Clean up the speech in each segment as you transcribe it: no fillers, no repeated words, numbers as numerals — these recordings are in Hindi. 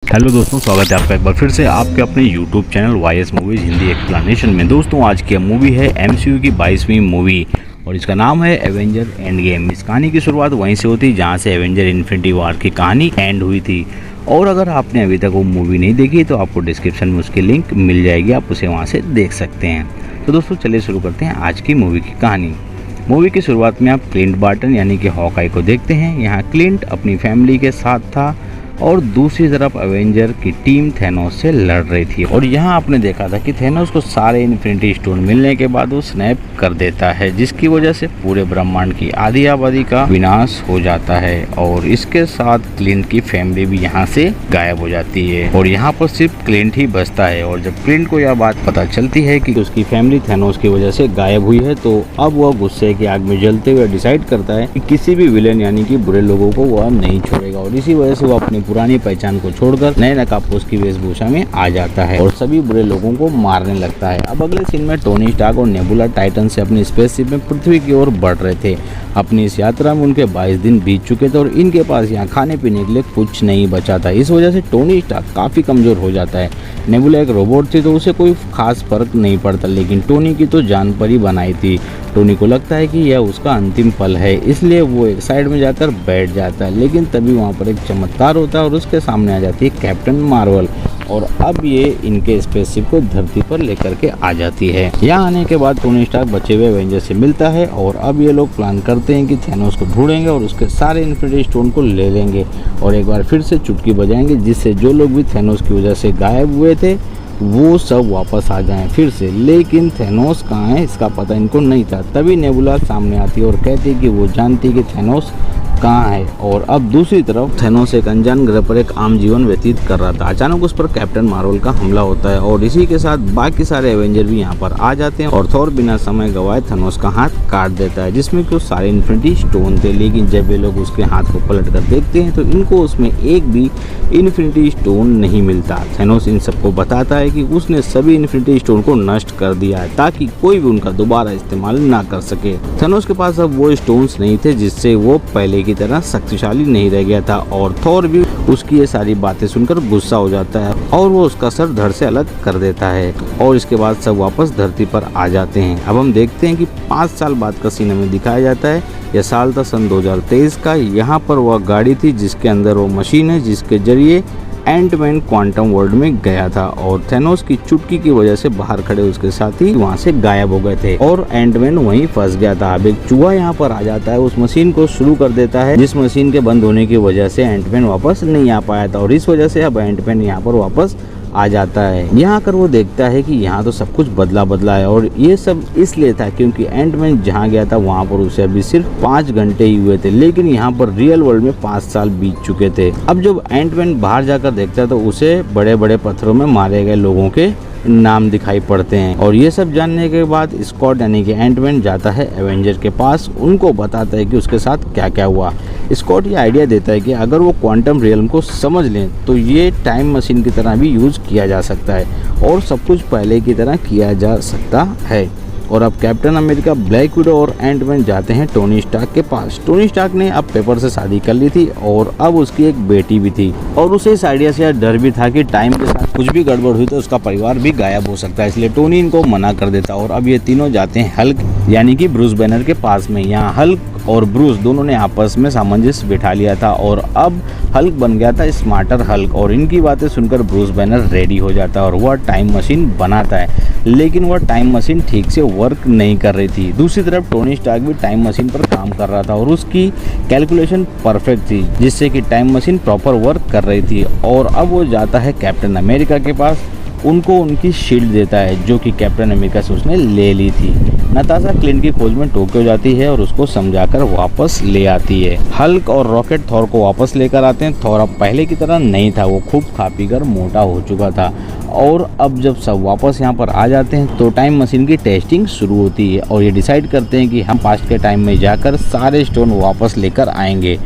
हेलो दोस्तों, स्वागत है आपका एक बार फिर से आपके अपने YouTube channel YS Movies Hindi explanation में। दोस्तों आज की मूवी है MCU की 22वीं मूवी और इसका नाम है एवेंजर एंड गेम। इस कहानी की शुरुआत वहीं से होती जहां से एवेंजर इन्फिनिटी वॉर की कहानी एंड हुई थी। और अगर आपने अभी तक वो मूवी नहीं देखी तो आपको डिस्क्रिप्शन में उसकी लिंक मिल जाएगी, आप उसे वहाँ से देख सकते हैं। तो दोस्तों चलिए शुरू करते हैं आज की मूवी की कहानी। मूवी की शुरुआत में आप क्लिंट बार्टन यानी कि हॉकाई को देखते हैं। यहाँ क्लिंट अपनी फैमिली के साथ था और दूसरी तरफ एवेंजर की टीम थैनोस से लड़ रही थी। और यहाँ आपने देखा था कि थैनोस को सारे इन्फिनिटी स्टोन मिलने के बाद वो स्नैप कर देता है, जिसकी वजह से पूरे ब्रह्मांड की आधी आबादी का विनाश हो जाता है और इसके साथ क्लिंट की फैमिली भी यहाँ से गायब हो जाती है और यहाँ पर सिर्फ क्लिंट ही बचता है। और जब क्लिंट को यह बात पता चलती है कि उसकी फैमिली थैनोस की वजह से गायब हुई है तो अब वह गुस्से की आग में जलते हुए डिसाइड करता है कि किसी भी विलेन यानी कि बुरे लोगों को वह नहीं छोड़ेगा और इसी वजह से वो अपनी पुरानी पहचान को छोड़कर नए नकाबपोश की वेशभूषा में आ जाता है और सभी बुरे लोगों को मारने लगता है। अब अगले सीन में टोनी स्टार्क और नेबुला टाइटन से अपनी स्पेसशिप में पृथ्वी की ओर बढ़ रहे थे। अपनी इस यात्रा में उनके 22 दिन बीत चुके थे और इनके पास यहाँ खाने पीने के लिए कुछ नहीं बचा था। इस वजह से टोनी स्टार्क काफी कमजोर हो जाता है। नेबुला एक रोबोट थी तो उसे कोई खास फर्क नहीं पड़ता, लेकिन टोनी की तो जान पर ही बनाई थी। टोनी को लगता है कि यह उसका अंतिम पल है, इसलिए वो एक साइड में जाकर बैठ जाता है। लेकिन तभी वहाँ पर एक चमत्कार होता है और उसके सामने आ जाती है कैप्टन मार्वल और अब ये इनके स्पेसशिप को धरती पर लेकर के आ जाती है। यहाँ आने के बाद टोनी स्टार्क बचे हुए एवेंजर से मिलता है और अब ये लोग प्लान करते हैं कि थैनोस को ढूंढेंगे और उसके सारे इन्फिनिटी स्टोन को ले लेंगे और एक बार फिर से चुटकी बजाएंगे, जिससे जो लोग भी थैनोस की वजह से गायब हुए थे वो सब वापस आ जाएं फिर से। लेकिन थैनोस कहाँ है इसका पता इनको नहीं था। तभी नेबुला सामने आती है और कहती है कि वो जानती कि थैनोस कहाँ है। और अब दूसरी तरफ थैनोस एक अनजान ग्रह पर एक आम जीवन व्यतीत कर रहा था। अचानक उस पर कैप्टन मार्वल का हमला होता है और इसी के साथ बाकी सारे एवेंजर भी यहाँ पर आ जाते हैं और थॉर बिना समय गवाए थैनोस का हाथ काट देता है, जिसमें कि सारे इन्फिनिटी स्टोन थे। लेकिन जब ये लोग उसके हाथ को पलट कर देखते हैं तो इनको उसमें एक भी इन्फिनिटी स्टोन नहीं मिलता। थैनोस इन सबको बताता है कि उसने सभी इन्फिनिटी स्टोन को नष्ट कर दिया है ताकि कोई भी उनका दोबारा इस्तेमाल ना कर सके। थैनोस के पास अब वो स्टोन्स नहीं थे जिससे वो पहले की तरह शक्तिशाली नहीं रह गया था और थॉर भी उसकी ये सारी बातें सुनकर गुस्सा हो जाता है और वो उसका सर धड़ से अलग कर देता है और इसके बाद सब वापस धरती पर आ जाते हैं। अब हम देखते हैं कि 5 साल बाद का सीन हमें दिखाया जाता है। यह साल था सन 2023 का। यहाँ पर वह गाड़ी थी जिसके अंदर वो मशीन है जिसके जरिए एंटमैन क्वांटम वर्ल्ड में गया था और थैनोस की चुटकी की वजह से बाहर खड़े उसके साथी वहां से गायब हो गए थे और एंटमैन वहीं फंस गया था। अब एक चूहा यहाँ पर आ जाता है, उस मशीन को शुरू कर देता है जिस मशीन के बंद होने की वजह से एंटमैन वापस नहीं आ पाया था और इस वजह से अब एंटमैन यहाँ पर वापस आ जाता है। यहाँ आकर वो देखता है कि यहाँ तो सब कुछ बदला है और ये सब इसलिए था क्योंकि एंटमैन जहाँ गया था वहाँ पर उसे अभी सिर्फ 5 घंटे ही हुए थे, लेकिन यहाँ पर रियल वर्ल्ड में 5 साल बीत चुके थे। अब जब एंटमैन बाहर जाकर देखता है तो उसे बड़े बड़े पत्थरों में मारे गए लोगों के नाम दिखाई पड़ते हैं और ये सब जानने के बाद स्कॉट यानी कि एंटमैन जाता है एवेंजर के पास, उनको बताता है कि उसके साथ क्या क्या हुआ। स्कॉट ये आइडिया देता है कि अगर वो क्वांटम रियल्म को समझ लें तो ये टाइम मशीन की तरह भी यूज किया जा सकता है और सब कुछ पहले की तरह किया जा सकता है। और अब कैप्टन अमेरिका, ब्लैक विडो और एंटमैन जाते हैं टोनी स्टार्क के पास। टोनी स्टार्क ने अब पेपर से शादी कर ली थी और अब उसकी एक बेटी भी थी और उसे इस आइडिया से डर भी था कि टाइम के साथ कुछ भी गड़बड़ हुई तो उसका परिवार भी गायब हो सकता है, इसलिए टोनी इनको मना कर देता और अब ये तीनों जाते हैं हल्क यानी कि ब्रूस बैनर के पास में। यहाँ हल्क और ब्रूस दोनों ने आपस में सामंजस्य बिठा लिया था और अब हल्क बन गया था स्मार्टर हल्क और इनकी बातें सुनकर ब्रूस बैनर रेडी हो जाता है और वह टाइम मशीन बनाता है, लेकिन वह टाइम मशीन ठीक से वर्क नहीं कर रही थी। दूसरी तरफ टोनी स्टार्क भी टाइम मशीन पर काम कर रहा था और उसकी कैलकुलेशन परफेक्ट थी जिससे कि टाइम मशीन प्रॉपर वर्क कर रही थी। और अब वो जाता है कैप्टन अमेरिका के पास, उनको उनकी शील्ड देता है जो कि कैप्टन अमेरिका से उसने ले ली थी। नताशा क्लिंट की खोज में टोक्यो जाती है और उसको समझाकर वापस ले आती है। हल्क और रॉकेट थॉर को वापस लेकर आते हैं। थॉर अब पहले की तरह नहीं था, वो खूब खा पी कर मोटा हो चुका था और अब जब सब वापस यहाँ पर आ जाते हैं तो टाइम मशीन की टेस्टिंग शुरू होती है और ये डिसाइड करते हैं कि हम पास्ट के टाइम में जाकर सारे स्टोन वापस लेकर आएंगे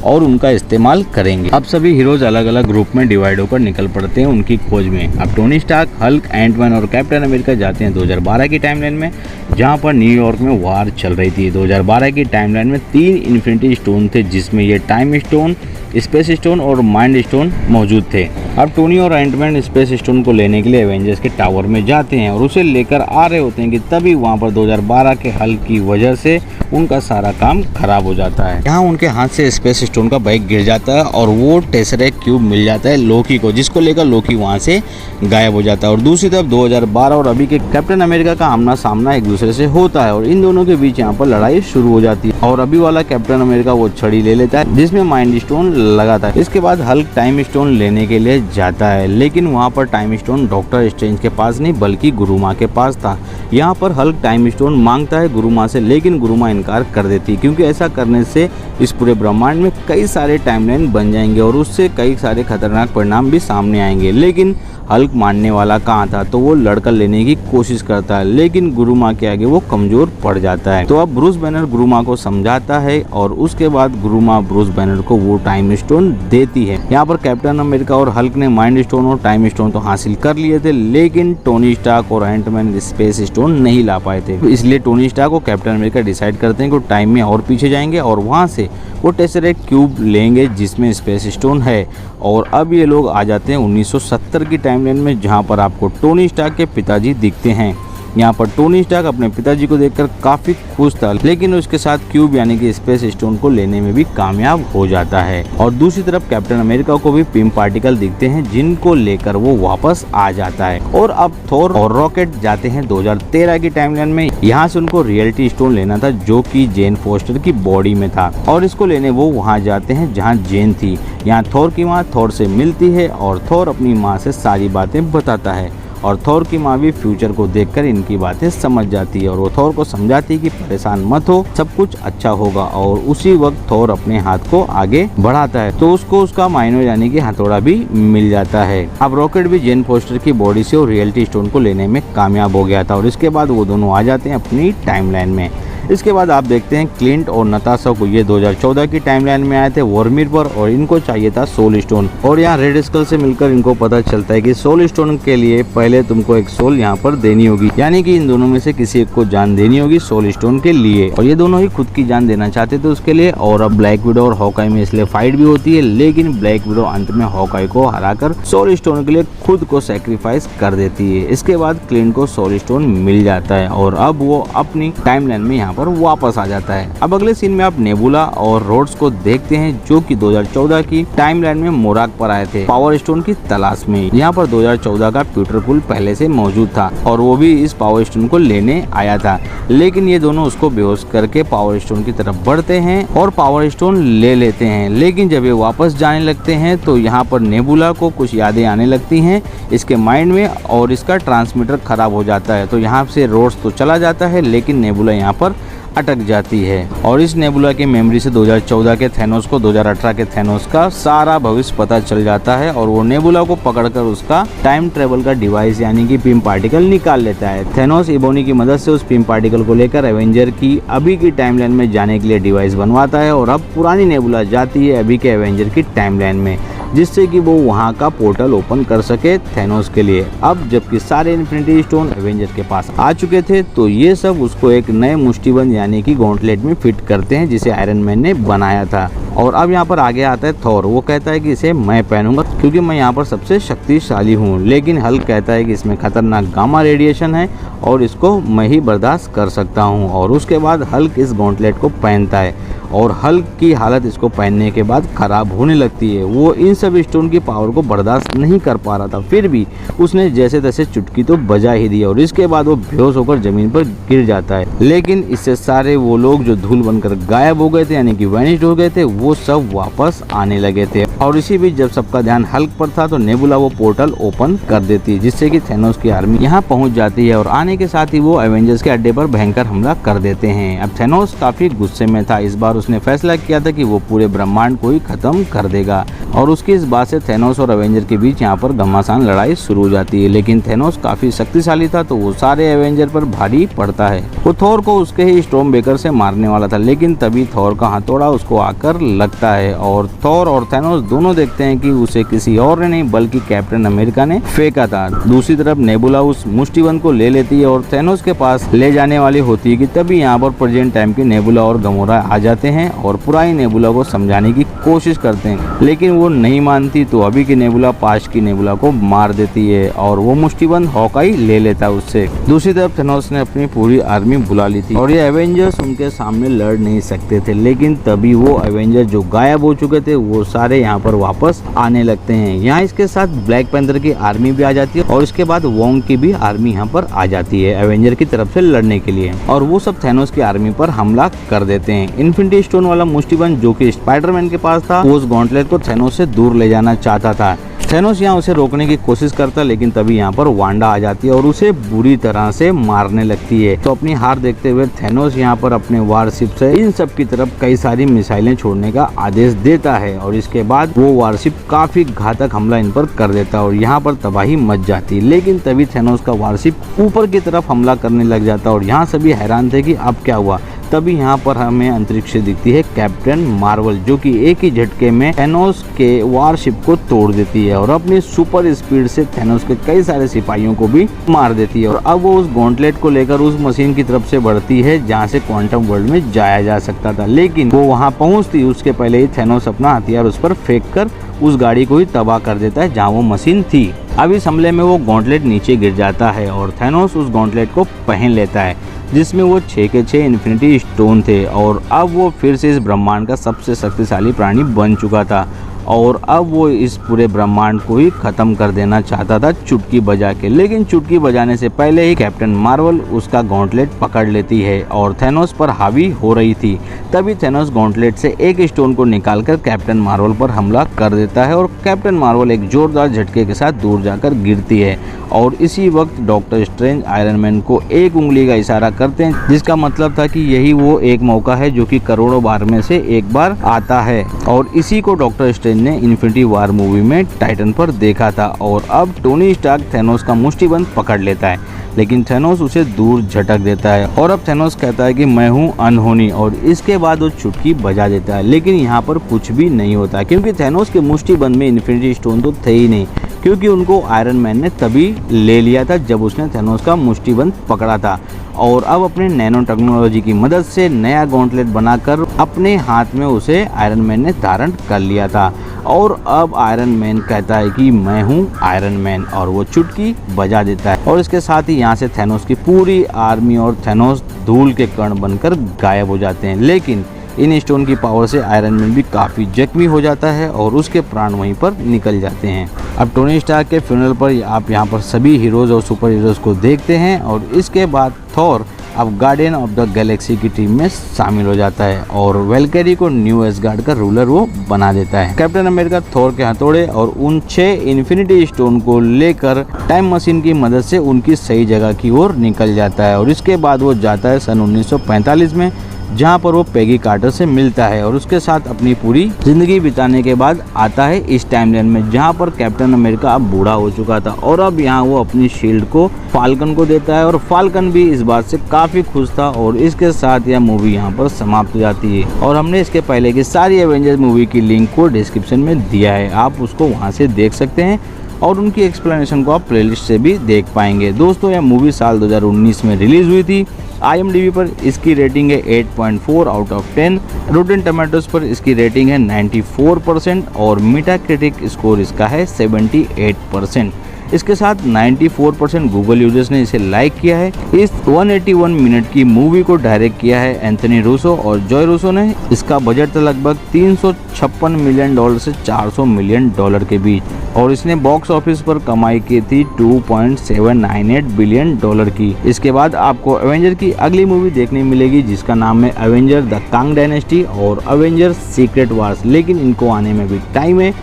और उनका इस्तेमाल करेंगे। अब सभी हीरोज अलग अलग ग्रुप में डिवाइड होकर निकल पड़ते हैं उनकी खोज में। अब टोनी स्टार्क, हल्क, एंटमैन और कैप्टन अमेरिका जाते हैं 2012 की टाइमलाइन में, जहां पर न्यूयॉर्क में वार चल रही थी। 2012 की टाइमलाइन में 3 इन्फिनिटी स्टोन थे जिसमें ये टाइम स्टोन, स्पेस स्टोन और माइंड स्टोन मौजूद थे। अब टोनी और एंटमैन स्पेस स्टोन को लेने के लिए एवेंजर्स के टावर में जाते हैं और उसे लेकर आ रहे होते हैं कि तभी वहाँ पर 2012 के हल्क की वजह से उनका सारा काम खराब हो जाता है। यहाँ उनके हाथ से स्पेस स्टोन का बैग गिर जाता है और वो टेसरेक्ट क्यूब मिल जाता है लोकी को, जिसको लेकर लोकी वहाँ से गायब हो जाता है। और दूसरी तरफ 2012 और अभी के कैप्टन अमेरिका का आमना सामना एक दूसरे से होता है और इन दोनों के बीच यहाँ पर लड़ाई शुरू हो जाती है और अभी वाला कैप्टन अमेरिका वो छड़ी ले लेता है जिसमें माइंड स्टोन लगा था। इसके बाद हल्क टाइम स्टोन लेने के लिए जाता है, लेकिन वहाँ पर टाइम स्टोन डॉक्टर स्ट्रेंज के पास नहीं बल्कि गुरुमा के पास था। यहाँ पर हल्क टाइम स्टोन मांगता है गुरुमा से, लेकिन गुरुमा इनकार कर देती है क्योंकि ऐसा करने से इस पूरे ब्रह्मांड में कई सारे टाइमलाइन बन जाएंगे और उससे कई सारे खतरनाक परिणाम भी सामने आएंगे। लेकिन हल्क मानने वाला कहाँ था, तो वो लड़कर लेने की कोशिश करता है, लेकिन गुरुमा के आगे वो कमजोर पड़ जाता है। तो अब ब्रूस बैनर गुरुमा को समझाता है और उसके बाद गुरुमा ब्रूस बैनर को वो टाइम स्टोन देती है। यहाँ पर कैप्टन अमेरिका और हल्क ने माइंड स्टोन और टाइम स्टोन तो हासिल कर लिए थे, लेकिन टोनी स्टार्क और एंटमैन स्पेस स्टोन नहीं ला पाए थे। इसलिए टोनी स्टार्क और कैप्टन अमेरिका डिसाइड करते हैं कि टाइम में और पीछे जाएंगे और वहाँ से वो टेसरेक्ट क्यूब लेंगे जिसमें स्पेस स्टोन है। और अब ये लोग आ जाते हैं 1970 की टाइमलाइन में, जहाँ पर आपको टोनी स्टार्क के पिताजी दिखते हैं। यहाँ पर टोनी स्टार्क अपने पिताजी को देखकर काफी खुश था, लेकिन उसके साथ क्यूब यानी कि स्पेस स्टोन को लेने में भी कामयाब हो जाता है। और दूसरी तरफ कैप्टन अमेरिका को भी पिम पार्टिकल दिखते हैं जिनको लेकर वो वापस आ जाता है। और अब थोर और रॉकेट जाते हैं 2013 की टाइमलाइन में। यहाँ से उनको रियलिटी स्टोन लेना था जो कि जेन फोस्टर की बॉडी में था और इसको लेने वो वहाँ जाते हैं जहाँ जेन थी। यहाँ थोर की माँ थोर से मिलती है और थोर अपनी माँ से सारी बातें बताता है और थोर की माँ भी फ्यूचर को देखकर इनकी बातें समझ जाती है और वो थोर को समझाती है कि परेशान मत हो, सब कुछ अच्छा होगा। और उसी वक्त थोर अपने हाथ को आगे बढ़ाता है तो उसको उसका माइनो यानी कि हथौड़ा भी मिल जाता है। अब रॉकेट भी जेन फोस्टर की बॉडी से और रियलिटी स्टोन को लेने में कामयाब हो गया था और इसके बाद वो दोनों आ जाते हैं अपनी टाइमलाइन में। इसके बाद आप देखते हैं क्लिंट और नताशा को ये 2014 की टाइमलाइन में आए थे वॉर्मिर पर और इनको चाहिए था सोल स्टोन। और यहाँ रेड स्कल से मिलकर इनको पता चलता है कि सोल स्टोन के लिए पहले तुमको एक सोल यहाँ पर देनी होगी, यानी कि इन दोनों में से किसी एक को जान देनी होगी सोल स्टोन के लिए। और ये दोनों ही खुद की जान देना चाहते थे उसके लिए। और अब ब्लैक विडो और हॉकाई में इसलिए फाइट भी होती है, लेकिन ब्लैक विडो अंत में हॉकाई को हराकर सोल स्टोन के लिए खुद को सेक्रीफाइस कर देती है। इसके बाद क्लिंट को सोल स्टोन मिल जाता है और अब वो अपनी टाइमलाइन में यहाँ पर वापस आ जाता है। अब अगले सीन में आप नेबुला और रोड्स को देखते हैं जो कि 2014 की टाइमलाइन में मोराक पर आए थे पावर स्टोन की तलाश में। यहाँ पर 2014 का पीटर पुल पहले से मौजूद था और वो भी इस पावर स्टोन को लेने आया था, लेकिन ये दोनों उसको बेहोश करके पावर स्टोन की तरफ बढ़ते हैं और पावर स्टोन ले लेते हैं। लेकिन जब ये वापस जाने लगते हैं तो यहाँ पर नेबुला को कुछ यादें आने लगती हैं इसके माइंड में और इसका ट्रांसमीटर खराब हो जाता है। तो यहाँ से रोड्स तो चला जाता है, लेकिन नेबुला यहाँ पर अटक जाती है और इस नेबुला की मेमोरी से 2014 के थैनोस को 2018 के थैनोस का सारा भविष्य पता चल जाता है और वो नेबुला को पकड़कर उसका टाइम ट्रेवल का डिवाइस यानी कि पिम पार्टिकल निकाल लेता है। थैनोस इबोनी की मदद से उस पिम पार्टिकल को लेकर एवेंजर की अभी की टाइमलाइन में जाने के लिए डिवाइस बनवाता है और अब पुरानी नेबुला जाती है अभी के एवेंजर की टाइमलाइन में, जिससे कि वो वहाँ का पोर्टल ओपन कर सके थैनोस के लिए। अब जबकि सारे इन्फिनिटी स्टोन एवेंजर के पास आ चुके थे तो ये सब उसको एक नए मुष्टिबंद यानी कि गॉन्टलेट में फिट करते हैं जिसे आयरन मैन ने बनाया था। और अब यहाँ पर आगे आता है थॉर। वो कहता है कि इसे मैं पहनूंगा क्योंकि मैं यहाँ पर सबसे शक्तिशाली हूँ, लेकिन हल्क कहता है कि इसमें खतरनाक गामा रेडिएशन है और इसको मैं ही बर्दाश्त कर सकता हूँ। और उसके बाद हल्क इस गॉन्टलेट को पहनता है और हल्क की हालत इसको पहनने के बाद खराब होने लगती है। वो इन सब स्टोन की पावर को बर्दाश्त नहीं कर पा रहा था, फिर भी उसने जैसे तैसे चुटकी तो बजा ही दी और इसके बाद वो बेहोश होकर जमीन पर गिर जाता है। लेकिन इससे सारे वो लोग जो धूल बनकर गायब हो गए थे यानी कि वैनिश्ड हो गए थे वो सब वापस आने लगे थे। और इसी बीच जब सबका ध्यान हल्क पर था तो नेबुला वो पोर्टल ओपन कर देती है जिससे कि थैनोस की आर्मी यहाँ पहुंच जाती है और आने के साथ ही वो एवेंजर्स के अड्डे पर भयंकर हमला कर देते हैं। अब थैनोस काफी गुस्से में था। इस बार उसने फैसला किया था कि वो पूरे ब्रह्मांड को ही खत्म कर देगा और उसकी इस बात से थैनोस और एवेंजर के बीच यहाँ पर घमासान लड़ाई शुरू हो जाती है। लेकिन थैनोस काफी शक्तिशाली था तो वो सारे एवेंजर पर भारी पड़ता है। वो थोर को उसके ही स्टॉर्म ब्रेकर से मारने वाला था, लेकिन तभी थोर का हथौड़ा उसको आकर लगता है और थोर और थैनोस दोनों देखते हैं कि उसे किसी और ने नहीं बल्कि कैप्टन अमेरिका ने फेंका था। दूसरी तरफ नेबुला उस मुष्टिबंद को ले लेती है और थैनोस के पास ले जाने वाली होती है कि तभी यहाँ पर प्रेजेंट टाइम की नेबुला और गमोरा आ जाते जाते हैं और पुरानी नेबुला को समझाने की कोशिश करते हैं, लेकिन वो नहीं मानती। तो अभी की नेबुला पास्ट की नेबुला को मार देती है और वो मुष्टिबंद हॉकाई ले लेता है उससे। दूसरी तरफ थेनोस ने अपनी पूरी आर्मी बुला ली थी और ये एवेंजर्स उनके सामने लड़ नहीं सकते थे, लेकिन तभी वो एवेंजर्स जो गायब हो चुके थे वो सारे यहाँ पर वापस आने लगते हैं। यहाँ इसके साथ ब्लैक पैंथर की आर्मी भी आ जाती है और इसके बाद वोंग की भी आर्मी यहाँ पर आ जाती है एवेंजर की तरफ से लड़ने के लिए, और वो सब थेनोस की आर्मी पर हमला कर देते हैं। इन्फिनिटी स्टोन वाला मुष्टिबंद जो कि स्पाइडरमैन के पास था, वो उस गॉन्टलेट को थेनोस से दूर ले जाना चाहता था। थेनोस यहाँ उसे रोकने की कोशिश करता, लेकिन तभी यहाँ पर वांडा आ जाती है और उसे बुरी तरह से मारने लगती है। तो अपनी हार देखते हुए थेनोस यहाँ पर अपने वारशिप से इन सब की तरफ कई सारी मिसाइलें छोड़ने का आदेश देता है और इसके बाद वो वारशिप काफी घातक हमला इन पर कर देता है और यहाँ पर तबाही मच जाती है। लेकिन तभी थेनोस का वारशिप ऊपर की तरफ हमला करने लग जाता है और यहाँ सभी हैरान थे कि अब क्या हुआ। तभी यहाँ पर हमें अंतरिक्ष से दिखती है कैप्टन मार्वल, जो कि एक ही झटके में थेनोस के वारशिप को तोड़ देती है और अपनी सुपर स्पीड से थेनोस के कई सारे सिपाहियों को भी मार देती है। और अब वो उस गॉन्टलेट को लेकर उस मशीन की तरफ से बढ़ती है जहाँ से क्वांटम वर्ल्ड में जाया जा सकता था, लेकिन वो वहाँ पहुँचती उसके पहले ही थेनोस अपना हथियार उस पर फेंक कर उस गाड़ी को ही तबाह कर देता है जहाँ वो मशीन थी। अब इस हमले में वो गॉन्टलेट नीचे गिर जाता है और थेनोस उस गॉन्टलेट को पहन लेता है जिसमें वो 6 के 6 इन्फिनिटी स्टोन थे और अब वो फिर से इस ब्रह्मांड का सबसे शक्तिशाली प्राणी बन चुका था और अब वो इस पूरे ब्रह्मांड को ही खत्म कर देना चाहता था चुटकी बजा के। लेकिन चुटकी बजाने से पहले ही कैप्टन मार्वल उसका गॉन्टलेट पकड़ लेती है और थेनोस पर हावी हो रही थी। तभी थेनोस गॉन्टलेट से एक स्टोन को निकालकर कैप्टन मार्वल पर हमला कर देता है और कैप्टन मार्वल एक जोरदार झटके के साथ दूर जाकर गिरती है और इसी वक्त डॉक्टर स्ट्रेंज आयरन मैन को एक उंगली का इशारा करते हैं, जिसका मतलब था कि यही वो एक मौका है जो कि करोड़ों बार में से एक बार आता है। और इसी को डॉक्टर स्ट्रेंज ने इन्फिनिटी वॉर मूवी में टाइटन पर देखा था और अब टोनी स्टार्क थेनोस का मुष्टिबंद पकड़ लेता है, लेकिन थेनोस उसे दूर झटक देता है और अब थेनोस कहता है कि मैं हूँ अनहोनी और इसके बाद वो चुटकी बजा देता है। लेकिन यहाँ पर कुछ भी नहीं होता क्योंकि थेनोस के मुष्टिबंद में इन्फिनिटी स्टोन तो थे ही नहीं, क्योंकि उनको आयरन मैन ने तभी ले लिया था जब उसने थेनोस का मुष्टिबंद पकड़ा था। और अब अपने नैनो टेक्नोलॉजी की मदद से नया गॉन्टलेट बनाकर अपने हाथ में उसे आयरन मैन ने धारण कर लिया था और अब आयरन मैन कहता है कि मैं हूँ आयरन मैन और वो चुटकी बजा देता है और इसके साथ ही यहाँ से थेनोस की पूरी आर्मी और थेनोस धूल के कण बनकर गायब हो जाते हैं। लेकिन इन स्टोन की पावर से आयरन मैन भी काफ़ी जख्मी हो जाता है और उसके प्राण वहीं पर निकल जाते हैं। अब टोनी स्टार्क के फ्यूनरल पर आप यहाँ पर सभी हीरोज़ और सुपर हीरोज़ को देखते हैं और इसके बाद थॉर अब गार्डियन ऑफ द गैलेक्सी की टीम में शामिल हो जाता है और वेलकेरी को न्यू एसगार्ड का रूलर वो बना देता है। कैप्टन अमेरिका थॉर के हथौड़े और उन 6 इन्फिनिटी स्टोन को लेकर टाइम मशीन की मदद से उनकी सही जगह की ओर निकल जाता है और इसके बाद वो जाता है सन 1945 में, जहाँ पर वो पेगी कार्टर से मिलता है और उसके साथ अपनी पूरी जिंदगी बिताने के बाद आता है इस टाइमलाइन में, जहाँ पर कैप्टन अमेरिका अब बूढ़ा हो चुका था और अब यहाँ वो अपनी शील्ड को फाल्कन को देता है और फाल्कन भी इस बात से काफी खुश था और इसके साथ यह मूवी यहाँ पर समाप्त हो जाती है। और हमने इसके पहले की सारी एवेंजर्स मूवी की लिंक को डिस्क्रिप्शन में दिया है, आप उसको वहाँ से देख सकते हैं और उनकी एक्सप्लेनेशन को आप प्लेलिस्ट से भी देख पाएंगे। दोस्तों यह मूवी साल 2019 में रिलीज हुई थी। IMDb पर इसकी रेटिंग है 8.4 आउट ऑफ 10, रोटेन टमाटोज पर इसकी रेटिंग है 94% और मेटाक्रिटिक स्कोर इसका है 78%। इसके साथ 94% गूगल यूजर्स ने इसे लाइक किया है। इस 181 मिनट की मूवी को डायरेक्ट किया है एंथनी रूसो और जॉय रूसो ने। इसका बजट था लगभग $356 मिलियन से $400 मिलियन के बीच और इसने बॉक्स ऑफिस पर कमाई की थी $2.798 बिलियन की। इसके बाद आपको एवेंजर की अगली मूवी देखने मिलेगी जिसका नाम है एवेंजर द कांग डायनेस्टी और एवेंजर सीक्रेट वार्स, लेकिन इनको आने में भी टाइम है।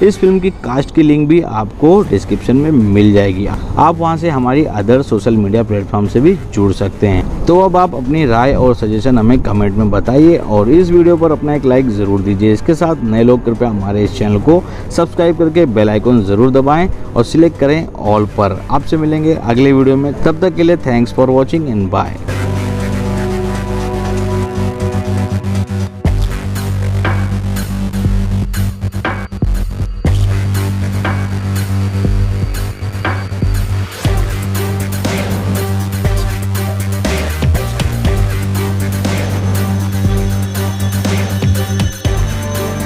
इस फिल्म की कास्ट की लिंक भी आपको डिस्क्रिप्शन में मिल जाएगी, आप वहां से हमारी अदर सोशल मीडिया प्लेटफॉर्म से भी जुड़ सकते हैं। तो अब आप अपनी राय और सजेशन हमें कमेंट में बताइए और इस वीडियो पर अपना एक लाइक ज़रूर दीजिए। इसके साथ नए लोग कृपया हमारे इस चैनल को सब्सक्राइब करके बेल आइकन ज़रूर दबाएं और सिलेक्ट करें ऑल पर। आपसे मिलेंगे अगले वीडियो में, तब तक के लिए thanks for watching and bye.